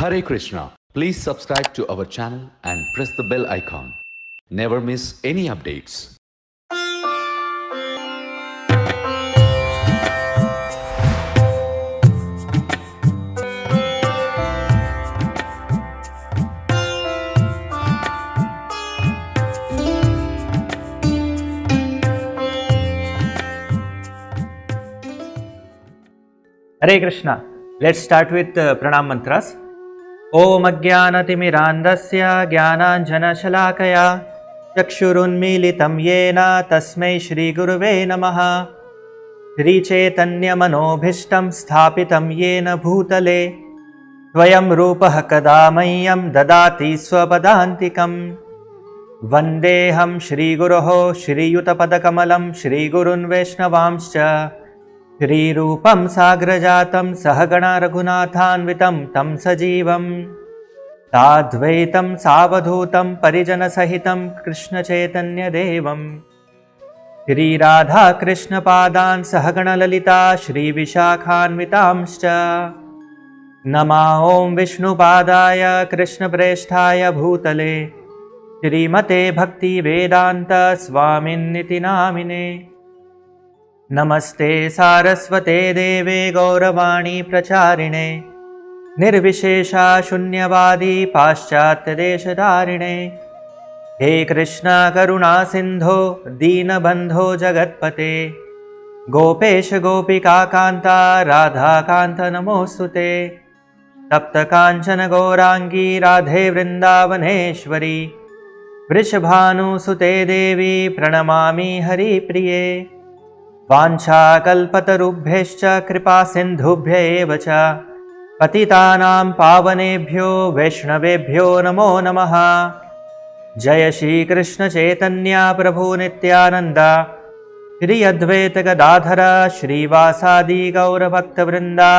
Hare Krishna. Please subscribe to our channel and press the bell icon. Never miss any updates. Hare Krishna. Let's start with pranam mantras. Om Ajnanatimirandasya Jnananjanashalakaya Chakshurunmilitam Yena Tasmai Shri Guruve Namaha Shri Chaitanya Manobhishtam Sthapitam Yena Bhutale Svayam Rupah Kadamayyam Dadati Swapadantikam Vandeham Shri Guroho Shri Yutapadakamalam Shri Gurun Vaishnavamscha Shri Rupam Sagrajatam Sahagana Raghunathanvitam Tam Sajivam Tadvaitam Savadhutam Parijana Sahitam Krishna Chaitanya Devam Shri Radha Krishna Padan Sahagana Lalita Shri Vishakhanvitamscha Nama Om Vishnu Padaya Krishna Presthaya Bhutale Shri Mate Bhakti Vedanta Swamin Niti Namine नमस्ते सारस्वते देवे गौरवाणी प्रचारिणे निर्विशेषा शून्यवादी पाश्चात्यदेशधारिणे हे कृष्णा करुणा सिंधो दीनबंधो जगत्पते गोपेश गोपिका कांता राधा कांत नमोस्तुते तप्त कांचन गौरांगी राधे वृंदावनेश्वरी वृषभानुसुते देवी प्रणमामि हरिप्रिये वाञ्छाकल्पतरुभ्यश्च कृपा सिन्धुभ्य एव च पतितानां पावनेभ्यो वैष्णवेभ्यो नमो नमः। जय श्री कृष्ण चैतन्य प्रभु नित्यानंद श्री अद्वैत गदाधर श्रीवासादि गौरभक्तवृंदा।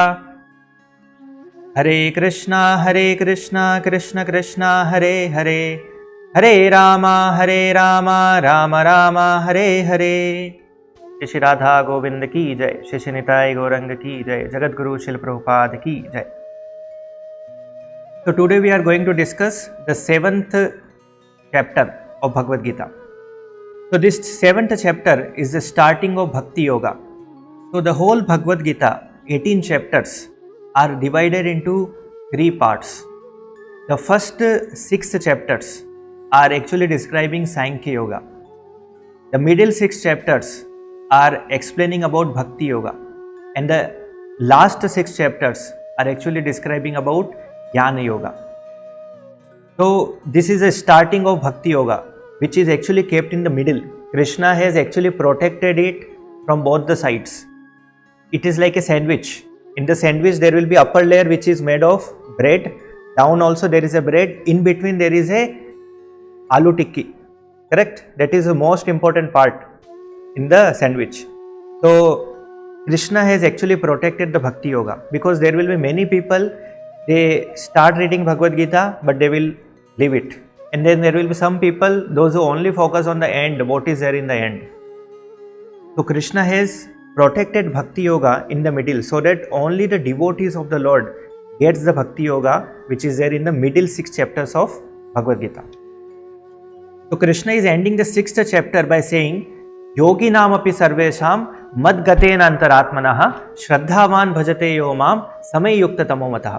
हरे कृष्णा कृष्ण कृष्णा हरे हरे हरे राम राम राम हरे हरे। श्री राधा गोविंद की जय, श्री निताय गौरंग की जय, जगत गुरु शिल प्रभुपाद की जय। So today we are going to discuss the 7th chapter of Bhagavad Gita. So this 7th chapter is the starting of Bhakti Yoga. So the whole Bhagavad Gita, 18 chapters, are divided into 3 parts. The first 6 chapters are actually describing Sankhya Yoga. The middle 6 chapters are explaining about Bhakti Yoga, and the last 6 chapters are actually describing about Jnana Yoga. So this is a starting of Bhakti Yoga, which is actually kept in the middle. Krishna has actually protected it from both the sides. It is like a sandwich. In the sandwich there will be upper layer which is made of bread, down also there is a bread, in between there is a aloo tikki, correct? That is the most important part in the sandwich. So Krishna has actually protected the Bhakti Yoga, because there will be many people, they start reading Bhagavad Gita but they will leave it, and then there will be some people, those who only focus on the end, what is there in the end. So Krishna has protected Bhakti Yoga in the middle, so that only the devotees of the Lord gets the Bhakti Yoga which is there in the middle 6 chapters of Bhagavad Gita. So Krishna is ending the 6th chapter by saying योगी नाम अपि सर्वेषां मद्गतेन अंतरात्मनः श्रद्धावान भजते यो माम समय युक्त तमोमतः.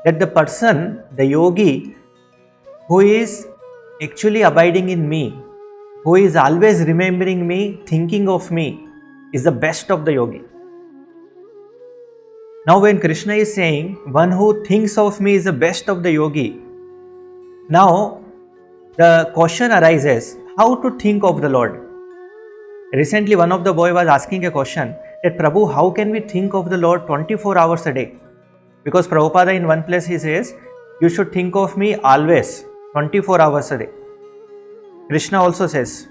That the person, the yogi, who is actually abiding in me, who is always remembering me, thinking of me, is the best of the yogi. Now when Krishna is saying one who thinks of me is the best of the yogi, now the question arises, how to think of the Lord? Recently one of the boy was asking a question that, Prabhu, how can we think of the Lord 24 hours a day? Because Prabhupada in one place he says, you should think of me always, 24 hours a day. Krishna also says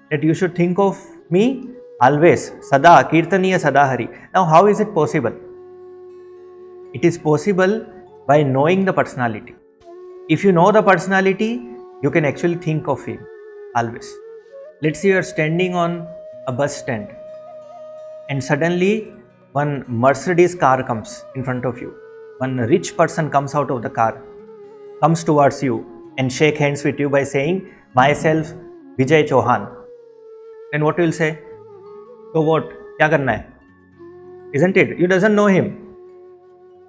that you should think of me always, sada, kirtaniya sadahari. Now how is it possible? It is possible by knowing the personality. If you know the personality, you can actually think of him always. Let's say you are standing on a bus stand and suddenly one Mercedes car comes in front of you. one rich person comes out of the car, comes towards you and shake hands with you by saying, myself Vijay Chauhan, then what you will say? So what? क्या करना है? Isn't it? You doesn't know him.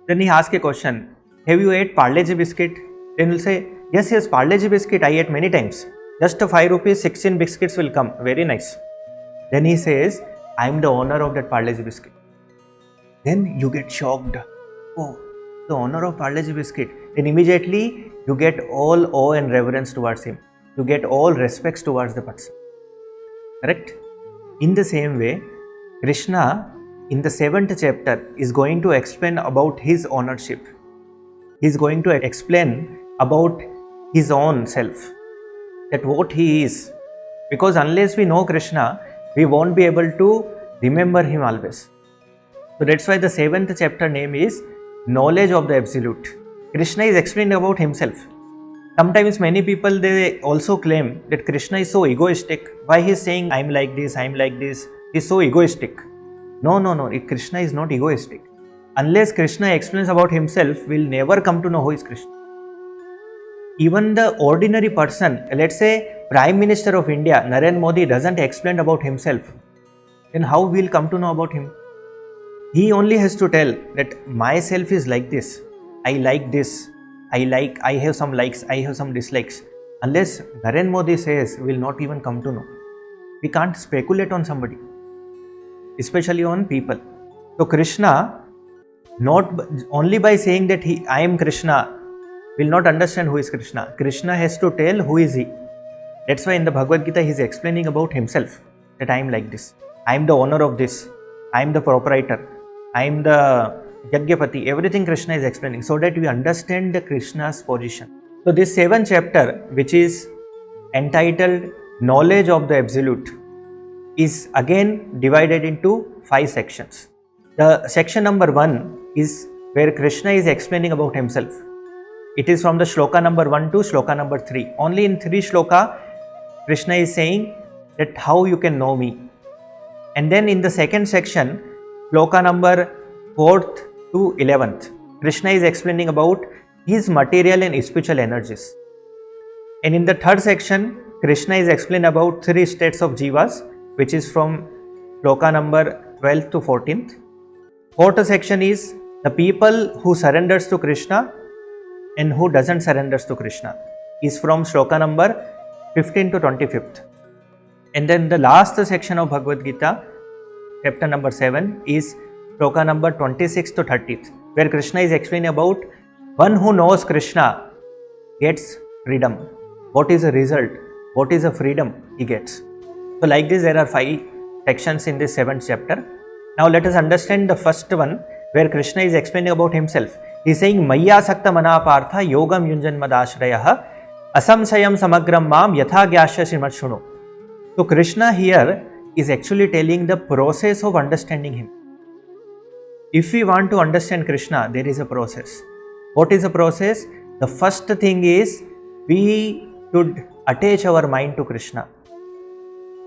Then he asks a question, have you ate Parle-G biscuit? Then you'll say, yes, Parle-G biscuit I ate many times. Just 5 rupees, 16 biscuits will come. Very nice. Then he says, I am the owner of that Parle-G biscuit. Then you get shocked. Oh, the owner of Parle-G biscuit. Then immediately you get all awe and reverence towards him. You get all respects towards the person. Correct? In the same way, Krishna in the 7th chapter is going to explain about his ownership. He is going to explain about his own self, that what he is. Because unless we know Krishna, we won't be able to remember him always. So that's why the 7th chapter name is Knowledge of the Absolute. Krishna is explaining about himself. Sometimes many people, they also claim that Krishna is so egoistic. Why he is saying, I am like this, I am like this. He is so egoistic. No. Krishna is not egoistic. Unless Krishna explains about himself, we'll never come to know who is Krishna. Even the ordinary person, let's say Prime Minister of India, Narendra Modi, doesn't explain about himself, then how we'll come to know about him? He only has to tell that myself is like this, I like this, I have some likes, I have some dislikes. Unless Narendra Modi says, we'll not even come to know. We can't speculate on somebody, especially on people. So Krishna, not only by saying that I am Krishna, will not understand who is Krishna. Krishna has to tell who is he. That's why in the Bhagavad Gita he is explaining about himself, that I am like this, I am the owner of this, I am the proprietor, I am the Yagyapati. Everything Krishna is explaining so that we understand the Krishna's position. So this 7th chapter, which is entitled Knowledge of the Absolute, is again divided into 5 sections. The section number 1 is where Krishna is explaining about himself. It is from the shloka number 1 to shloka number 3. Only in 3 shloka, Krishna is saying that how you can know me. And then in the second section, shloka number 4th to 11th, Krishna is explaining about his material and spiritual energies. And in the third section, Krishna is explaining about 3 states of jivas, which is from shloka number 12th to 14th. Fourth section is the people who surrenders to Krishna and who doesn't surrenders to Krishna, is from shloka number 15 to 25th. And then the last section of Bhagavad Gita, chapter number 7, is shloka number 26 to 30th, where Krishna is explaining about one who knows Krishna gets freedom. What is the result? What is the freedom he gets? So like this, there are 5 sections in this 7th chapter. Now let us understand the first one, where Krishna is explaining about himself. He is saying, Maya sakta mana partha yogam yunjan madashrayah asamsayam samagram mam yatha gyasya srimad shunu. So Krishna here is actually telling the process of understanding him. If we want to understand Krishna, there is a process. What is the process? The first thing is we should attach our mind to Krishna.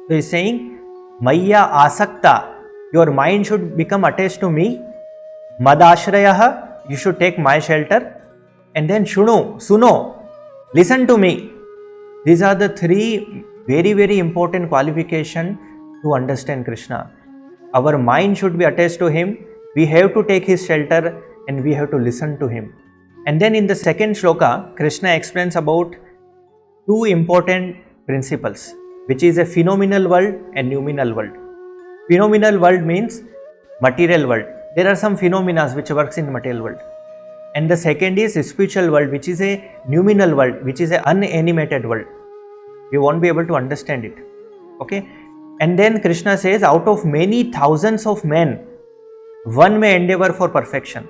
So he is saying, Maya asakta, your mind should become attached to me. Madashrayah, you should take my shelter. And then suno, listen to me. These are the 3 very, very important qualifications to understand Krishna. Our mind should be attached to him. We have to take his shelter and we have to listen to him. And then in the second shloka, Krishna explains about 2 important principles, which is a phenomenal world and noumenal world. Phenomenal world means material world. There are some phenomena which works in material world. And the second is spiritual world, which is a noumenal world, which is an unanimated world. We won't be able to understand it. Okay? And then Krishna says, out of many thousands of men, one may endeavor for perfection.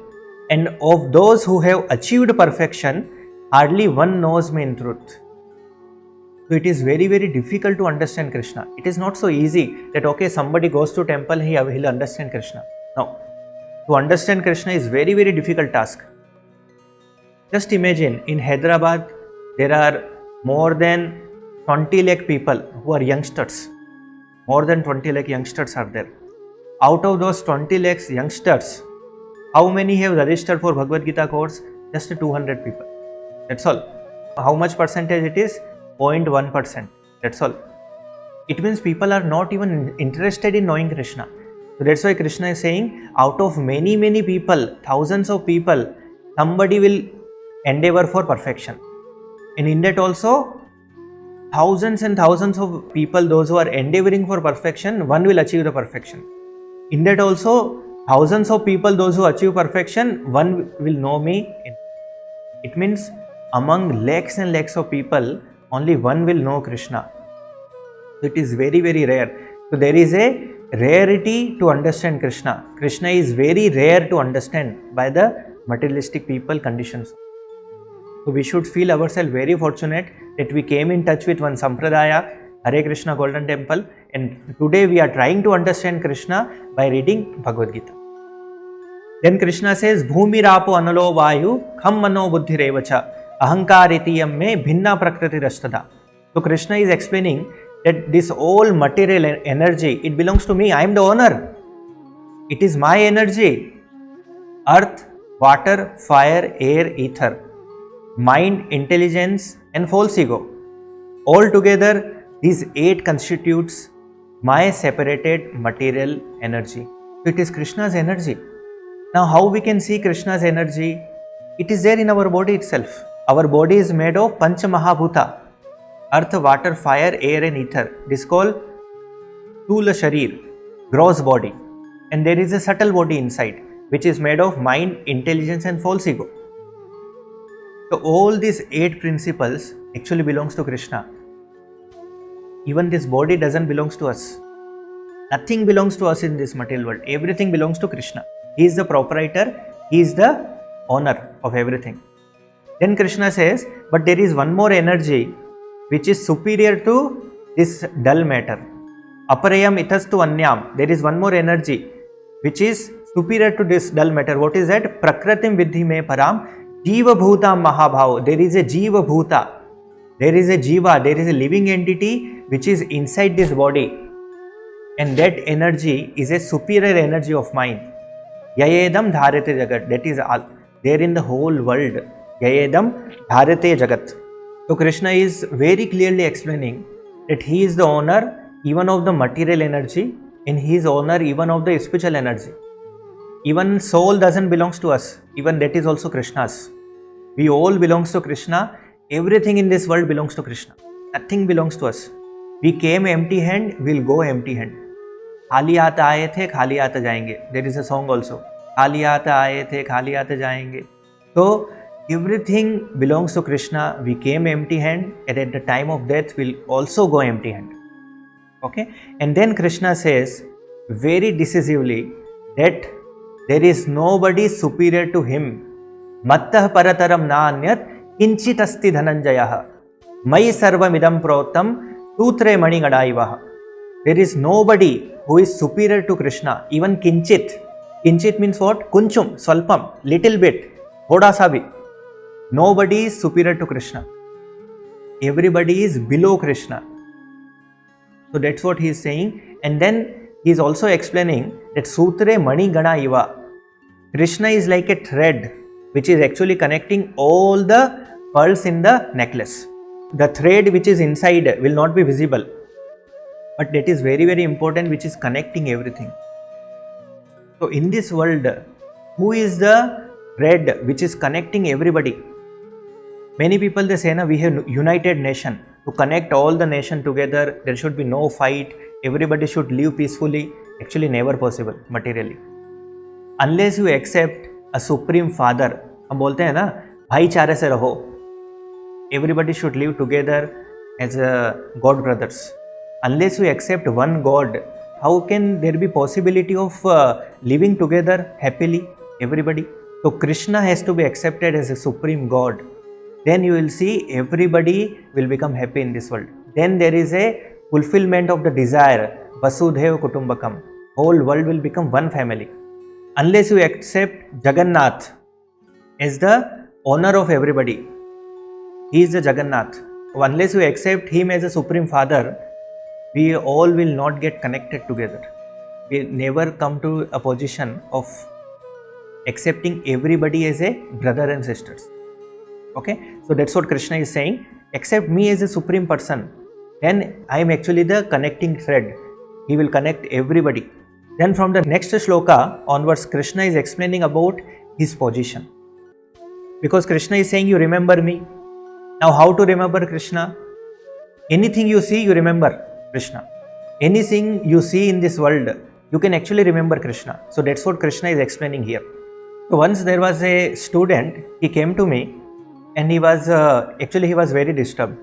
And of those who have achieved perfection, hardly one knows me in truth. So it is very, very difficult to understand Krishna. It is not so easy that okay, somebody goes to temple, he'll understand Krishna. No. To understand Krishna is very, very difficult task. Just imagine, in Hyderabad, there are more than 20 lakh people who are youngsters. More than 20 lakh youngsters are there. Out of those 20 lakhs youngsters, How many have registered for Bhagavad Gita course? Just 200 people. That's all. How much percentage it is? 0.1%. That's all. It means people are not even interested in knowing Krishna. So that's why Krishna is saying, out of many people, thousands of people, somebody will endeavor for perfection. And in that also, thousands and thousands of people, those who are endeavoring for perfection, one will achieve the perfection. In that also, thousands of people, those who achieve perfection, one will know me. It means among lakhs and lakhs of people, only one will know Krishna. It is very rare. So there is a rarity to understand Krishna. Krishna is very rare to understand by the materialistic people conditions. So we should feel ourselves very fortunate that we came in touch with one Sampradaya, Hare Krishna Golden Temple, and today we are trying to understand Krishna by reading Bhagavad Gita. Then Krishna says, Bhumi rapo analo vayu kham mano buddhi revacha ahankaritiyam me bhinna prakriti rastada. So Krishna is explaining that this all material energy, it belongs to me. I am the owner. It is my energy. Earth, water, fire, air, ether, mind, intelligence and false ego. All together, these 8 constitutes my separated material energy. So it is Krishna's energy. Now how we can see Krishna's energy? It is there in our body itself. Our body is made of Pancha Mahabhuta. Earth, water, fire, air and ether. This is called Stula Sharir, gross body. And there is a subtle body inside, which is made of mind, intelligence and false ego. So all these 8 principles actually belongs to Krishna. Even this body doesn't belongs to us. Nothing belongs to us in this material world. Everything belongs to Krishna. He is the proprietor. He is the owner of everything. Then Krishna says, but there is one more energy which is superior to this dull matter. Aparayam itastu anyam. There is one more energy which is superior to this dull matter. What is that? Prakratim vidhi me param jiva bhuta mahabhav. There is a jiva bhuta. There is a jiva. There is a living entity which is inside this body. And that energy is a superior energy of mind. Yayedam dharate jagat. That is all there in the whole world. Yayedam dharate jagat. So Krishna is very clearly explaining that he is the owner even of the material energy and he is owner even of the spiritual energy. Even soul doesn't belongs to us. Even that is also Krishna's. We all belongs to Krishna. Everything in this world belongs to Krishna. Nothing belongs to us. We came empty hand, we'll go empty hand. खाली हाथ आए थे, खाली हाथ जाएंगे. There is a song also. खाली हाथ आए थे, खाली हाथ जाएंगे. So everything belongs to Krishna. We came empty hand and at the time of death we'll also go empty hand. Okay? And then Krishna says very decisively that there is nobody superior to him. Mattah parataram na anyat kinchit asti dhananjayah mai sarvamidam protam tutre mani gadaivaha. There is nobody who is superior to Krishna, even kinchit. Kinchit means what? Kunchum, swalpam, little bit, thoda sa bhi. Nobody is superior to Krishna. Everybody is below Krishna. So that's what he is saying. And then he is also explaining that Sutre Mani Gana Iva. Krishna is like a thread which is actually connecting all the pearls in the necklace. The thread which is inside will not be visible. But that is very important, which is connecting everything. So in this world, who is the thread which is connecting everybody? Many people they say, we have united nation. To connect all the nation together, there should be no fight. Everybody should live peacefully. Actually never possible materially. Unless you accept a supreme father. हम बोलते हैं ना, भाईचारे से रहो. Everybody should live together as God brothers. Unless you accept one God, how can there be possibility of living together happily, everybody? So Krishna has to be accepted as a supreme God. Then you will see everybody will become happy in this world. Then there is a fulfillment of the desire. Vasudhaiva Kutumbakam. Whole world will become one family. Unless you accept Jagannath as the owner of everybody. He is the Jagannath. Unless you accept him as a supreme father, we all will not get connected together. We never come to a position of accepting everybody as a brother and sisters. Okay, so that's what Krishna is saying. Accept me as a supreme person, then I am actually the connecting thread. He will connect everybody. Then from the next shloka onwards, Krishna is explaining about his position. Because Krishna is saying, you remember me. Now how to remember Krishna? Anything you see, you remember Krishna. Anything you see in this world, you can actually remember Krishna. So that's what Krishna is explaining here. So once there was a student, he came to me and he was he was very disturbed.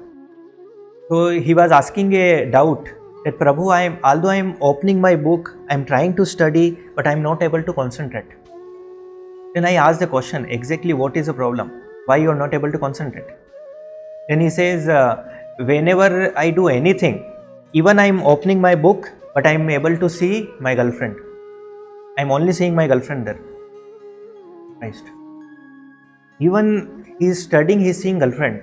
So he was asking a doubt that Prabhu, although I am opening my book, I am trying to study, but I am not able to concentrate. Then I asked the question, exactly what is the problem? Why you are not able to concentrate? Then he says, whenever I do anything, even I am opening my book, but I am able to see my girlfriend. I am only seeing my girlfriend there. Christ. Even he is studying, he is seeing girlfriend.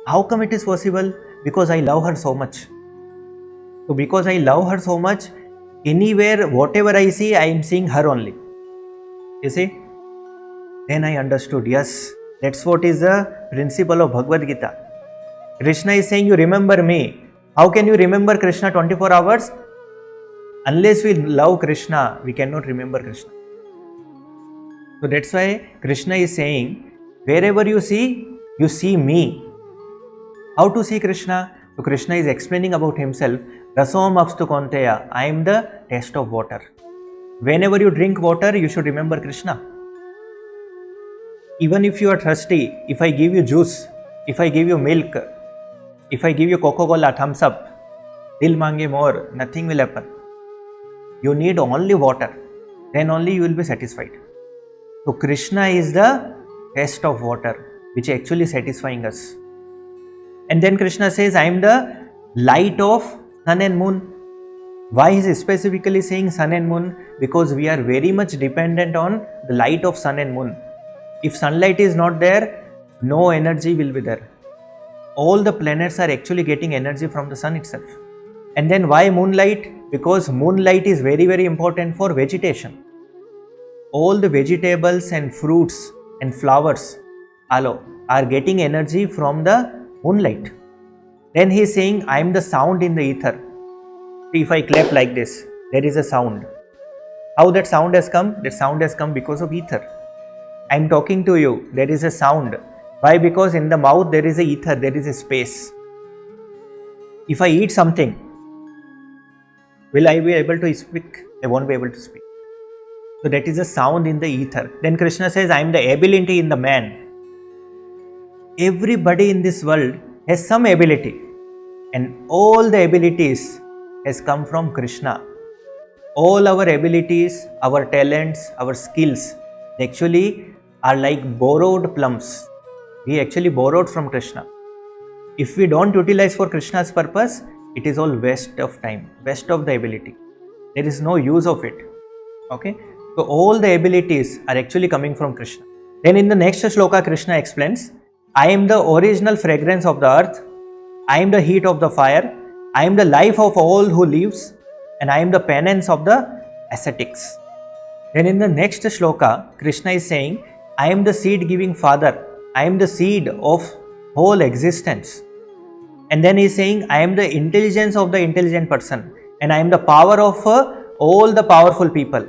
How come it is possible? Because I love her so much. So because I love her so much, anywhere, whatever I see, I am seeing her only. You see? Then I understood, yes, that's what is the principle of Bhagavad Gita. Krishna is saying, you remember me. How can you remember Krishna 24 hours? Unless we love Krishna, we cannot remember Krishna. So that's why Krishna is saying, wherever you see me. How to see Krishna? So Krishna is explaining about himself, Rasom Apstu Kaunteya, I am the taste of water. Whenever you drink water, you should remember Krishna. Even if you are thirsty, if I give you juice, if I give you milk, if I give you Coca-Cola, thumbs up, dil mange more, nothing will happen. You need only water, then only you will be satisfied. So Krishna is the taste of water, which is actually satisfying us. And then Krishna says, I am the light of sun and moon. Why is he specifically saying sun and moon? Because we are very much dependent on the light of sun and moon. If sunlight is not there, no energy will be there. All the planets are actually getting energy from the sun itself. And then why moonlight? Because moonlight is very, very important for vegetation. All the vegetables and fruits and flowers are getting energy from the moonlight. Then he is saying, I am the sound in the ether. If I clap like this, there is a sound. How that sound has come? That sound has come because of ether. I am talking to you, there is a sound. Why? Because in the mouth there is a ether, there is a space. If I eat something, will I be able to speak? I won't be able to speak. So that is a sound in the ether. Then Krishna says, I am the ability in the man. Everybody in this world has some ability, and all the abilities has come from Krishna. All our abilities, our talents, our skills, they actually are like borrowed plums. We actually borrowed from Krishna. If we don't utilize for Krishna's purpose, it is all waste of time, waste of the ability. There is no use of it. Okay? So all the abilities are actually coming from Krishna. Then in the next shloka, Krishna explains, I am the original fragrance of the earth. I am the heat of the fire. I am the life of all who lives. And I am the penance of the ascetics. Then in the next shloka, Krishna is saying, I am the seed giving father. I am the seed of whole existence. And then he is saying, I am the intelligence of the intelligent person. And I am the power of all the powerful people.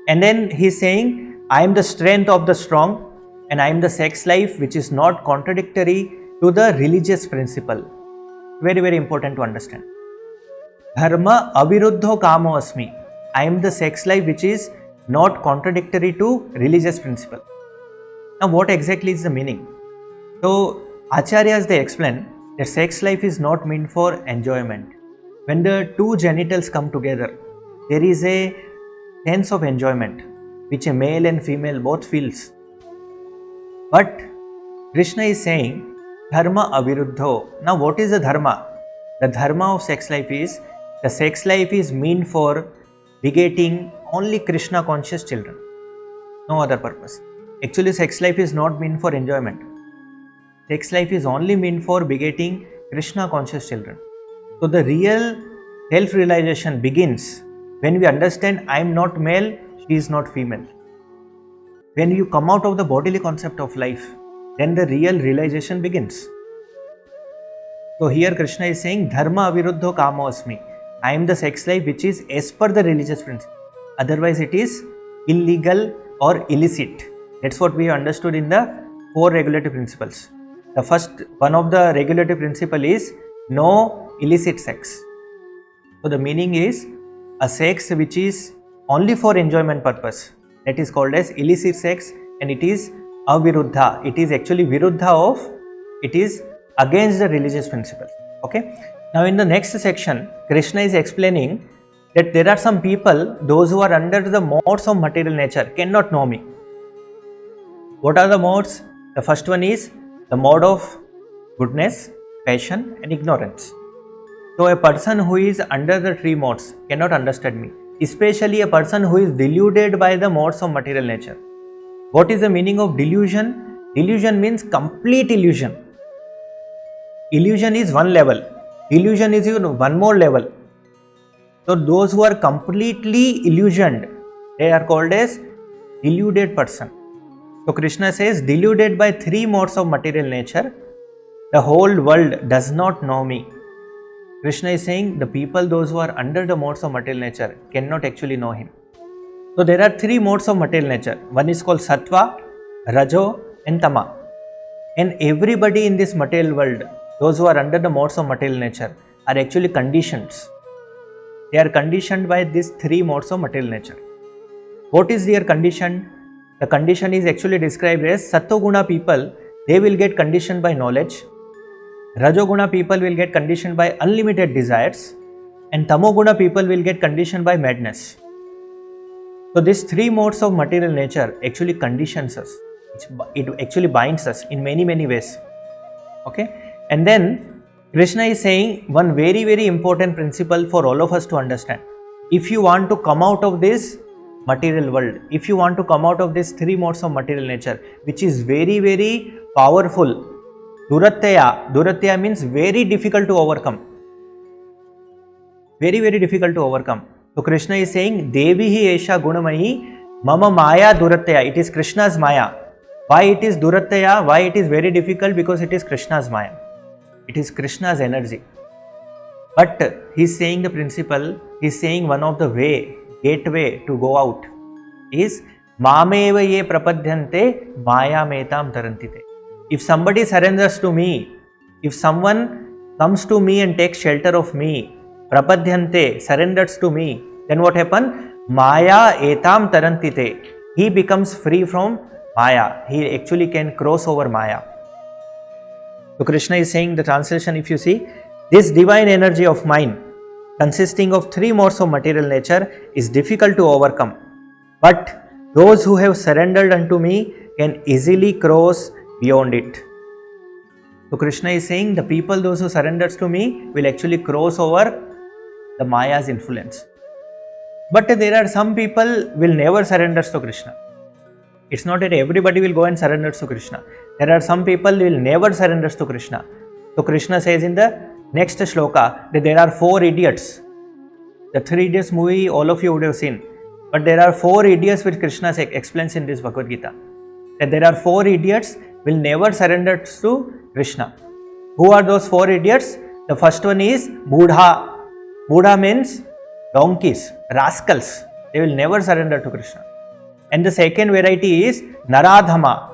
And then he is saying, I am the strength of the strong. And I am the sex life which is not contradictory to the religious principle. Very, very important to understand. Dharma aviruddho kamo asmi. I am the sex life which is not contradictory to religious principle. Now what exactly is the meaning? So Acharyas, they explain that sex life is not meant for enjoyment. When the two genitals come together, there is a sense of enjoyment which a male and female both feels. But Krishna is saying, Dharma aviruddho. Now what is the dharma? The dharma of sex life is, the sex life is meant for begetting only Krishna conscious children. No other purpose. Actually sex life is not meant for enjoyment. Sex life is only meant for begetting Krishna conscious children. So the real self-realization begins when we understand I am not male, she is not female. when you come out of the bodily concept of life, then the real realization begins. So here Krishna is saying, Dharma aviruddho kamo asmi. I am the sex life which is as per the religious principle. Otherwise it is illegal or illicit. That's what we understood in the 4 regulative principles. The first one of the regulative principle is no illicit sex. So the meaning is a sex which is only for enjoyment purpose. That is called as illicit sex, and it is aviruddha. It is actually viruddha of, it is against the religious principles. Okay. Now in the next section, Krishna is explaining that there are some people, those who are under the modes of material nature, cannot know me. What are the modes? The first one is the mode of goodness, passion and ignorance. So a person who is under the 3 modes cannot understand me, especially a person who is deluded by the modes of material nature. What is the meaning of delusion? Delusion means complete illusion. Illusion is one level. Illusion is even one more level. So those who are completely illusioned, they are called as deluded person. So Krishna says, deluded by 3 modes of material nature, the whole world does not know me. Krishna is saying the people, those who are under the modes of material nature, cannot actually know him. So there are 3 modes of material nature. One is called Sattva, Rajo and Tama. And everybody in this material world, those who are under the modes of material nature, are actually conditions. They are conditioned by these 3 modes of material nature. What is their condition? The condition is actually described as Sattva-guna people, they will get conditioned by knowledge. Rajoguna people will get conditioned by unlimited desires, and Tamoguna people will get conditioned by madness. So these 3 modes of material nature actually conditions us. It actually binds us in many ways. Okay? And then Krishna is saying one very important principle for all of us to understand. If you want to come out of this material world, if you want to come out of these 3 modes of material nature, which is very powerful, Duratya means very difficult to overcome. Very difficult to overcome. So Krishna is saying, Devihi Esha Gunamahi Mama Maya Duratya. It is Krishna's Maya. Why it is Duratya? Why it is very difficult? Because it is Krishna's Maya. It is Krishna's energy. But he is saying the principle, he is saying one of the gateway to go out is Mameva ye prapadhyante Maya metam tarantite. If somebody surrenders to me, if someone comes to me and takes shelter of me, prapadhyante, surrenders to me, then what happens? Maya etam tarantite. He becomes free from Maya. He actually can cross over Maya. So Krishna is saying, the translation, if you see, this divine energy of mine, consisting of 3 modes of material nature, is difficult to overcome. But those who have surrendered unto me can easily cross beyond it. So Krishna is saying the people, those who surrenders to me, will actually cross over the Maya's influence. But there are some people will never surrender to Krishna. It's not that everybody will go and surrender to Krishna. There are some people who will never surrender to Krishna. So Krishna says in the next shloka that there are 4 idiots. The 3 Idiots movie all of you would have seen. But there are 4 idiots which Krishna explains in this Bhagavad Gita. That there are 4 idiots will never surrender to Krishna. Who are those 4 idiots? The first one is Budha. Budha means donkeys, rascals. They will never surrender to Krishna. And the second variety is Naradhama.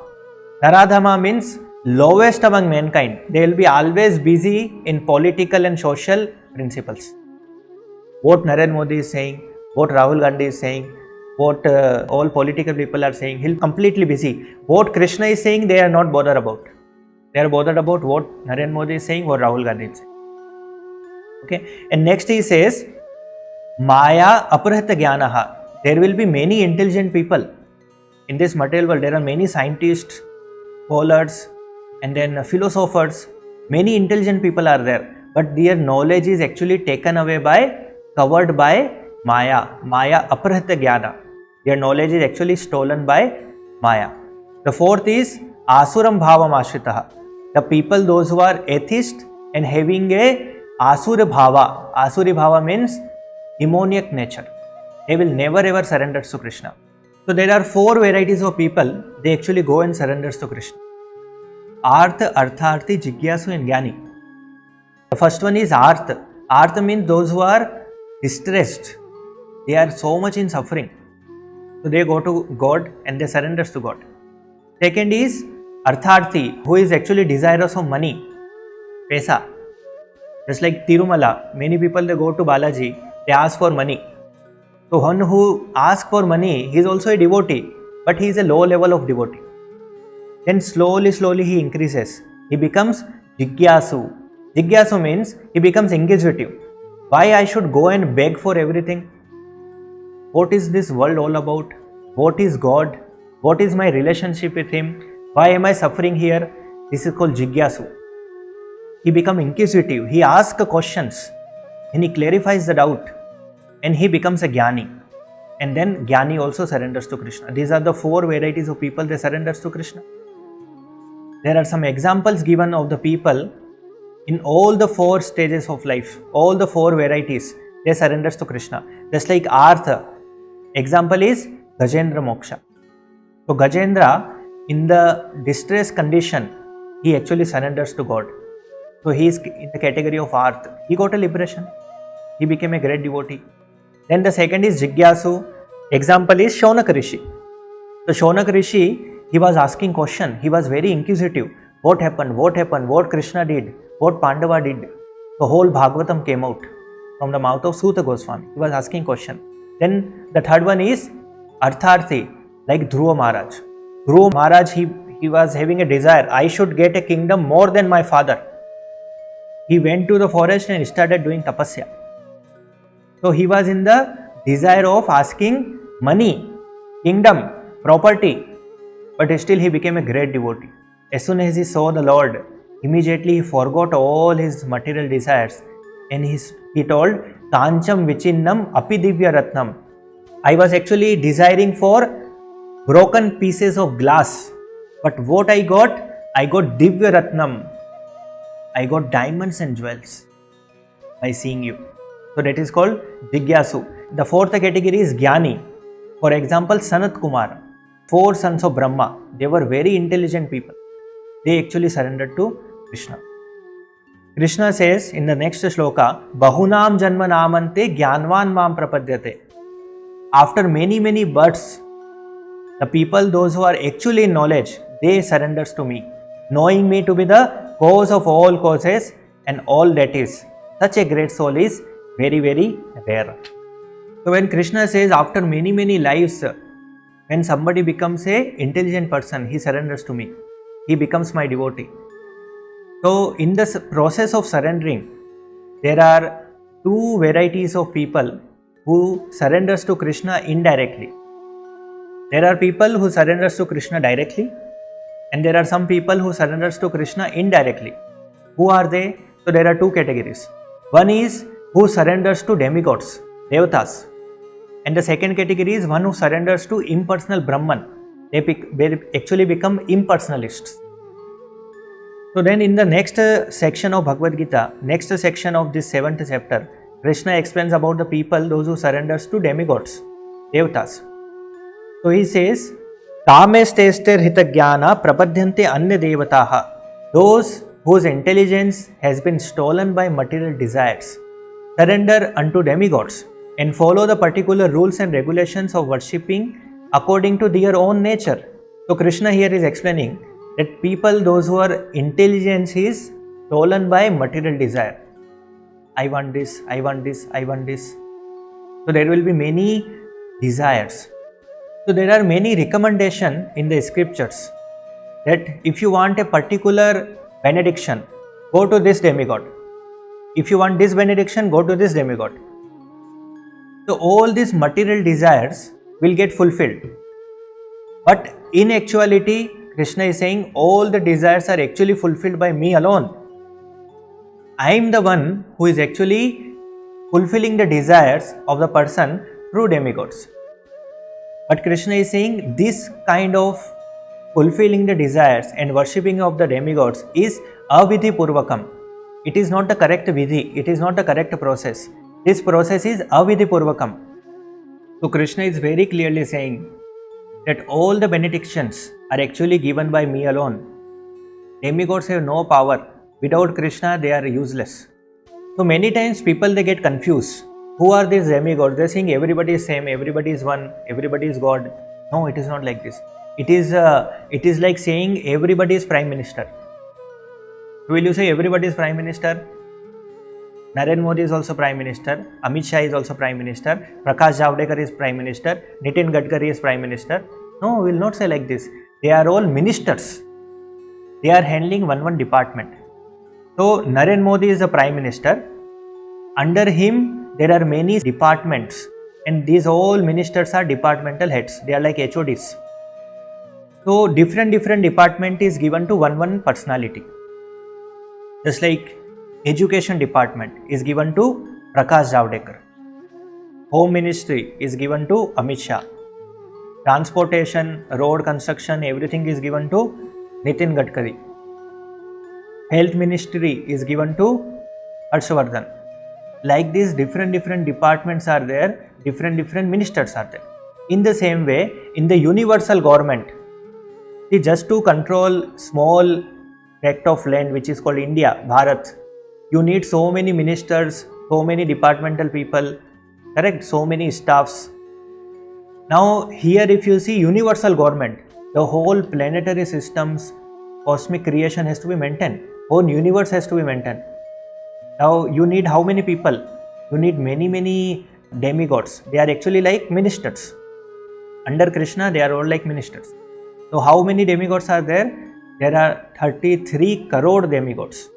Naradhama means lowest among mankind. They will be always busy in political and social principles. What Narendra Modi is saying, what Rahul Gandhi is saying, what all political people are saying, he'll completely busy. What Krishna is saying, they are not bothered about. They are bothered about what Narendra Modi is saying, what Rahul Gandhi is saying. Okay. And next he says, Maya Aprahita Jnanaha. There will be many intelligent people in this material world. There are many scientists, scholars, and then philosophers. Many intelligent people are there, but their knowledge is actually taken away by, covered by Maya. Maya Aprahita Jnana. Their knowledge is actually stolen by Maya. The fourth is Asuram Bhavam Ashritaha. The people, those who are atheist and having a Asura Bhava. Asuri Bhava means demoniac nature. They will never ever surrender to Krishna. So there are four varieties of people. They actually go and surrenders to Krishna. Artha, Artharthi, Jigyasu and Jnani. The first one is Artha. Artha means those who are distressed. They are so much in suffering. So they go to God and they surrenders to God. Second is Artharthi, who is actually desirous of money, pesa. Just like Tirumala, many people they go to Balaji, they ask for money. So one who asks for money, he is also a devotee, but he is a low level of devotee. Then slowly he increases. He becomes Jigyasu. Jigyasu means he becomes inquisitive. Why I should go and beg for everything? What is this world all about? What is God? What is my relationship with Him? Why am I suffering here? This is called Jigyasu. He becomes inquisitive. He asks questions and he clarifies the doubt and he becomes a Jnani. And then Jnani also surrenders to Krishna. These are the four varieties of people they surrenders to Krishna. There are some examples given of the people in all the four stages of life, all the four varieties, they surrenders to Krishna. Just like Artha, example is Gajendra Moksha. So Gajendra, in the distress condition, he actually surrenders to God. So he is in the category of Artha. He got a liberation. He became a great devotee. Then the second is Jigyasu. Example is Shaunak Rishi. So Shaunak Rishi, he was asking question. He was very inquisitive. What happened? What happened? What Krishna did? What Pandava did? The whole Bhagavatam came out from the mouth of Suta Goswami. He was asking question. Then the third one is Artharthi, like Dhruva Maharaj. Dhruva Maharaj, he was having a desire. I should get a kingdom more than my father. He went to the forest and started doing tapasya. So he was in the desire of asking money, kingdom, property, but still he became a great devotee. As soon as he saw the Lord, immediately he forgot all his material desires and he told, Kancham Vichinnam Api Divya Ratnam. I was actually desiring for broken pieces of glass, but what I got Divya Ratnam. I got diamonds and jewels by seeing you. So that is called Jigyasu. The fourth category is Jnani. For example, Sanat Kumar, four sons of Brahma, they were very intelligent people. They actually surrendered to Krishna. Krishna says in the next shloka, Bahunam Janma Namante Jnanvan Mam Prapadyate. After many births, the people, those who are actually in knowledge, they surrenders to me, knowing me to be the cause of all causes and all that is. Such a great soul is very rare. So when Krishna says after many lives, when somebody becomes a intelligent person, he surrenders to me. He becomes my devotee. So in this process of surrendering, there are two varieties of people who surrenders to Krishna indirectly. There are people who surrenders to Krishna directly, and there are some people who surrenders to Krishna indirectly. Who are they? So there are two categories. One is who surrenders to demigods, devatas, and the second category is one who surrenders to impersonal Brahman. They actually become impersonalists. So then in the next section of Bhagavad Gita, next section of this 7th chapter, Krishna explains about the people, those who surrenders to demigods, devatas. So he says, Kamestester hitagyana prapadyante anya devataha. Those whose intelligence has been stolen by material desires, surrender unto demigods and follow the particular rules and regulations of worshipping according to their own nature. So Krishna here is explaining that people, those who are intelligence is stolen by material desire. I want this, I want this, I want this. So there will be many desires. So there are many recommendations in the scriptures that if you want a particular benediction, go to this demigod. If you want this benediction, go to this demigod. So all these material desires will get fulfilled. But in actuality, Krishna is saying all the desires are actually fulfilled by me alone. I am the one who is actually fulfilling the desires of the person through demigods. But Krishna is saying this kind of fulfilling the desires and worshipping of the demigods is avidhi purvakam. It is not the correct vidhi, it is not the correct process. This process is avidhi purvakam. So Krishna is very clearly saying that all the benedictions are actually given by me alone. Demigods have no power. Without Krishna, they are useless. So many times people they get confused. Who are these demigods? They're saying everybody is same, everybody is one, everybody is God. No, it is not like this. It is like saying everybody is Prime Minister. Will you say everybody is Prime Minister? Narendra Modi is also Prime Minister, Amit Shah is also Prime Minister, Prakash Javadekar is Prime Minister, Nitin Gadkari is Prime Minister. No, we will not say like this. They are all ministers. They are handling one department. So Narendra Modi is the Prime Minister. Under him there are many departments and these all ministers are departmental heads. They are like HODs. So different department is given to one personality. Just like Education Department is given to Prakash Javadekar. Home Ministry is given to Amit Shah. Transportation, road construction, everything is given to Nitin Gadkari. Health Ministry is given to Harshvardhan. Like this, different departments are there, different ministers are there. In the same way, in the universal government, see, just to control small tract of land which is called India, Bharat, you need so many ministers, so many departmental people, correct? So many staffs. Now here if you see universal government, the whole planetary systems, cosmic creation has to be maintained. Whole universe has to be maintained. Now you need how many people? You need many demigods. They are actually like ministers. Under Krishna, they are all like ministers. So how many demigods are there? There are 33 crore demigods.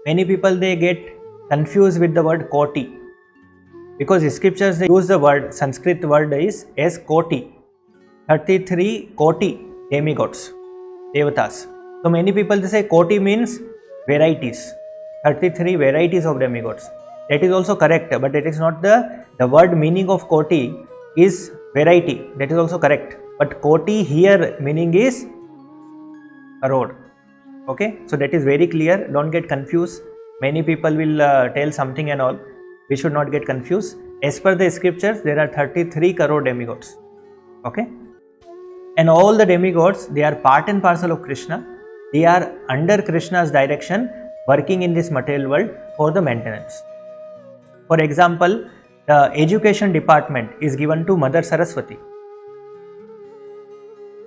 Many people they get confused with the word koti. Because scriptures they use the word, Sanskrit word is as koti. 33 koti demigods, devatas. So many people they say koti means varieties. 33 varieties of demigods. That is also correct, but that is not the word meaning of koti is variety. That is also correct. But koti here meaning is crore. Okay, so that is very clear. Don't get confused. Many people will tell something and all. We should not get confused. As per the scriptures, there are 33 crore demigods. Okay, and all the demigods they are part and parcel of Krishna. They are under Krishna's direction, working in this material world for the maintenance. For example, the education department is given to Mother Saraswati.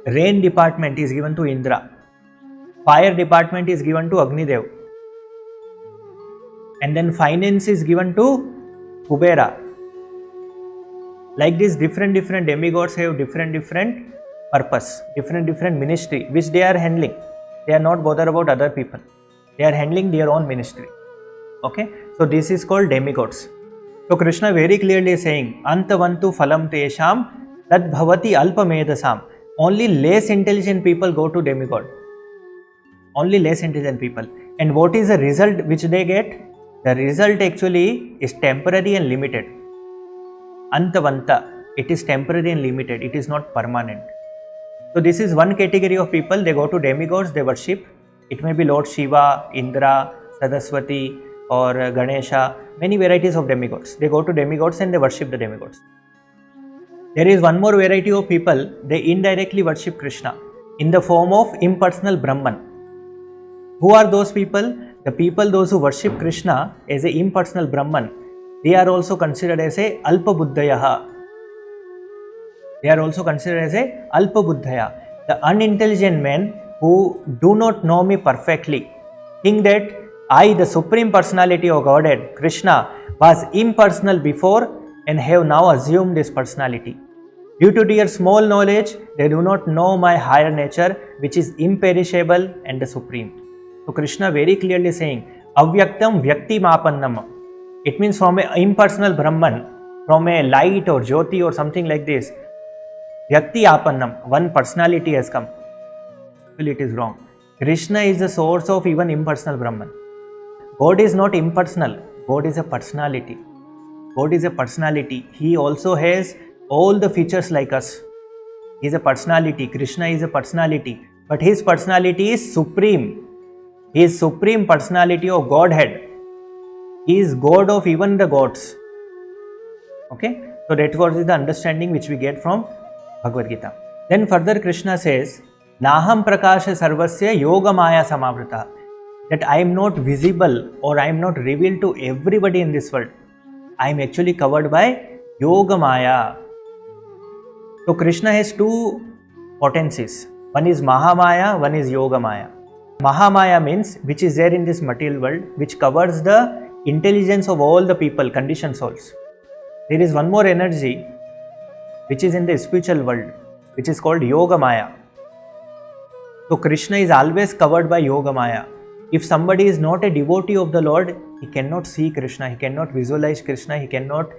Rain department is given to Indra. Fire department is given to Agnidev. And then finance is given to Kubera. Like this, different demigods have different purpose, different ministry which they are handling. They are not bothered about other people. They are handling their own ministry. Okay, so this is called demigods. So Krishna very clearly is saying, Antavantu phalam tesham tad bhavati alpamedasam. Only less intelligent people go to demigod. Only less intelligent people. And what is the result which they get? The result actually is temporary and limited. Antavanta, it is temporary and limited. It is not permanent. So this is one category of people. They go to demigods, they worship. It may be Lord Shiva, Indra, Saraswati or Ganesha, many varieties of demigods. They go to demigods and they worship the demigods. There is one more variety of people, they indirectly worship Krishna in the form of impersonal Brahman. Who are those people? The people, those who worship Krishna as a impersonal Brahman, they are also considered as a Alpa Buddhayaha. They are also considered as a Alpa Buddhaya. The unintelligent men who do not know me perfectly think that I, the Supreme Personality of Godhead, Krishna, was impersonal before and have now assumed this personality. Due to their small knowledge, they do not know my higher nature, which is imperishable and the supreme. So Krishna very clearly saying, Avyaktam Vyakti Mapannam. It means from an impersonal Brahman, from a light or Jyoti or something like this, Vyakti Apannam, one personality has come. Well, it is wrong. Krishna is the source of even impersonal Brahman. God is not impersonal. God is a personality. God is a personality. He also has all the features like us. He is a personality. Krishna is a personality. But his personality is supreme. He is supreme personality of Godhead. He is God of even the gods. Okay? So that was the understanding which we get from Bhagavad Gita. Then further Krishna says, Naham prakasha sarvasya yoga maya samavrita. That I am not visible or I am not revealed to everybody in this world. I am actually covered by yoga maya. So Krishna has two potencies. One is Mahamaya, one is Yoga Maya. Mahamaya means which is there in this material world, which covers the intelligence of all the people, conditioned souls. There is one more energy which is in the spiritual world, which is called Yoga Maya. So Krishna is always covered by Yoga Maya. If somebody is not a devotee of the Lord, he cannot see Krishna, he cannot visualize Krishna, he cannot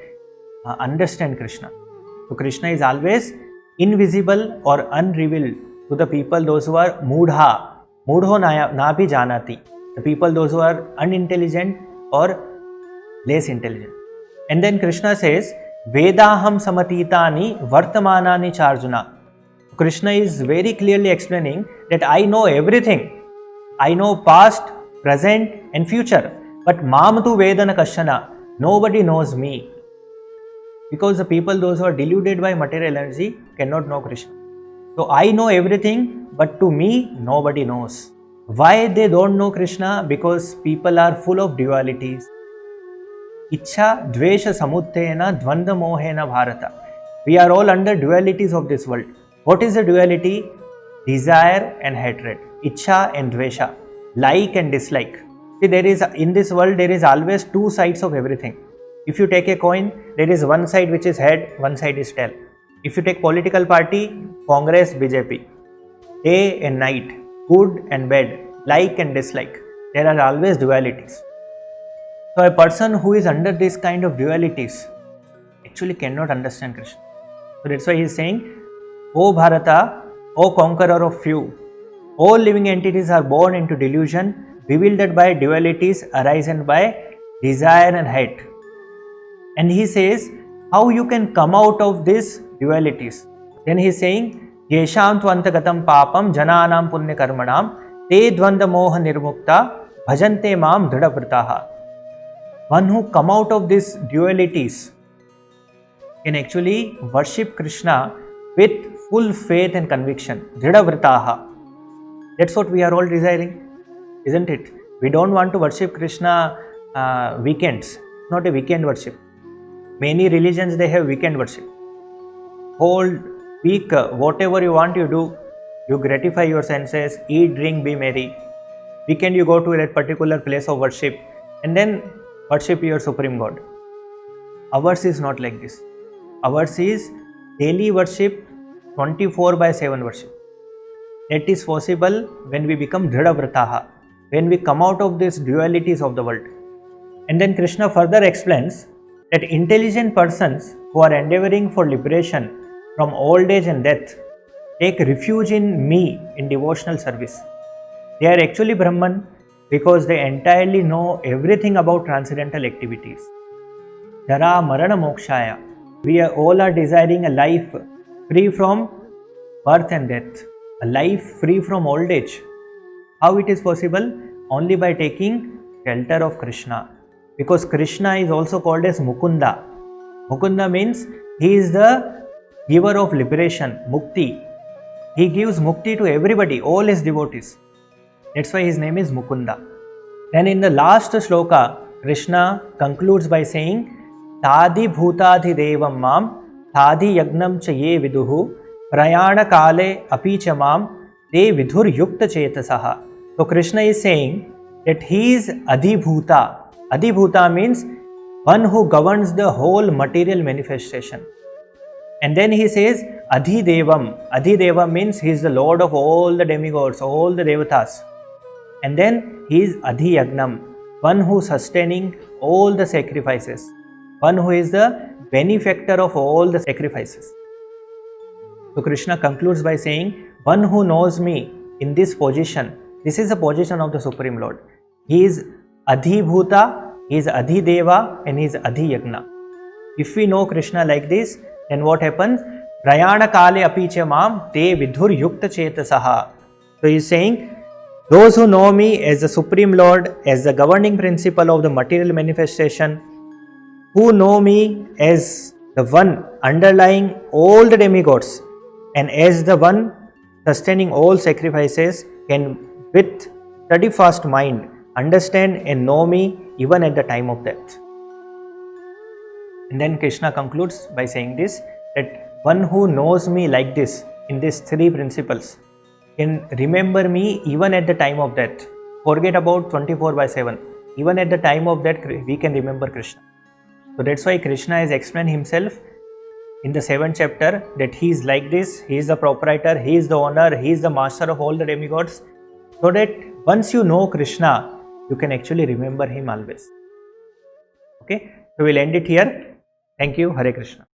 understand Krishna. So Krishna is always invisible or unrevealed to the people, those who are mudha, mudho na bhi janati, the people those who are unintelligent or less intelligent. And then Krishna says, Vedaham samatitani vartamanani charjuna. Krishna is very clearly explaining that I know everything. I know past, present and future. But mam tu vedana kashana, nobody knows me. Because the people, those who are deluded by material energy, cannot know Krishna. So I know everything, but to me, nobody knows. Why they don't know Krishna? Because people are full of dualities. Ichha dvesha samuddhena dvanda mohena bharata. We are all under dualities of this world. What is the duality? Desire and hatred. Ichha and dvesha. Like and dislike. See, there is, in this world, there is always two sides of everything. If you take a coin, there is one side which is head, one side is tail. If you take political party, Congress, BJP, day and night, good and bad, like and dislike, there are always dualities. So a person who is under this kind of dualities actually cannot understand Krishna. So that's why he is saying, O Bharata, O conqueror of few, all living entities are born into delusion, bewildered by dualities arisen by desire and hate. And he says, how you can come out of these dualities? Then he is saying, Yesham tvantagatam papam jananam punya karmanam te dvanda moha nirmukta bhajante mam dhridavritaha. One who come out of these dualities can actually worship Krishna with full faith and conviction. Dhridavritaha. That's what we are all desiring, isn't it? We don't want to worship Krishna weekends. Not a weekend worship. Many religions, they have weekend worship. Whole week, whatever you want you do, you gratify your senses, eat, drink, be merry. Weekend you go to that particular place of worship and then worship your Supreme God. Ours is not like this. Ours is daily worship, 24/7 worship. That is possible when we become Dhridavrataha, when we come out of these dualities of the world. And then Krishna further explains that intelligent persons who are endeavoring for liberation from old age and death take refuge in me in devotional service. They are actually Brahman because they entirely know everything about transcendental activities. Jara marana mokshaya. We all are desiring a life free from birth and death, a life free from old age. How it is possible? Only by taking shelter of Krishna. Because Krishna is also called as Mukunda. Mukunda means he is the giver of liberation, mukti. He gives mukti to everybody, all his devotees. That's why his name is Mukunda. Then in the last shloka, Krishna concludes by saying, Tadi bhutadhi devam mam, tadi yagnam cha ye viduhu, prayana kale api cha mam, te vidhur yukta chetasaha. So Krishna is saying that he is Adhibhuta. Adhibhuta means one who governs the whole material manifestation. And then he says Adhidevam. Adhidevam means he is the lord of all the demigods, all the devatas. And then he is Adhiyagnam, one who is sustaining all the sacrifices, one who is the benefactor of all the sacrifices. So Krishna concludes by saying, one who knows me in this position, this is the position of the Supreme Lord. He is Adhibhuta, he is Adhideva and he is Adhiyagna. If we know Krishna like this, then what happens? Prayana kale apicha mam te vidhur yukta chetasaha. So he is saying, those who know me as the Supreme Lord, as the governing principle of the material manifestation, who know me as the one underlying all the demigods, And as the one sustaining all sacrifices can with steadfast mind understand and know me even at the time of death. And then Krishna concludes by saying this, that one who knows me like this in these three principles can remember me even at the time of death. Forget about 24/7. Even at the time of death, we can remember Krishna. So that's why Krishna has explained himself in the 7th chapter that he is like this, he is the proprietor, he is the owner, he is the master of all the demigods. So that once you know Krishna, you can actually remember him always. Okay, so we'll end it here. Thank you. Hare Krishna.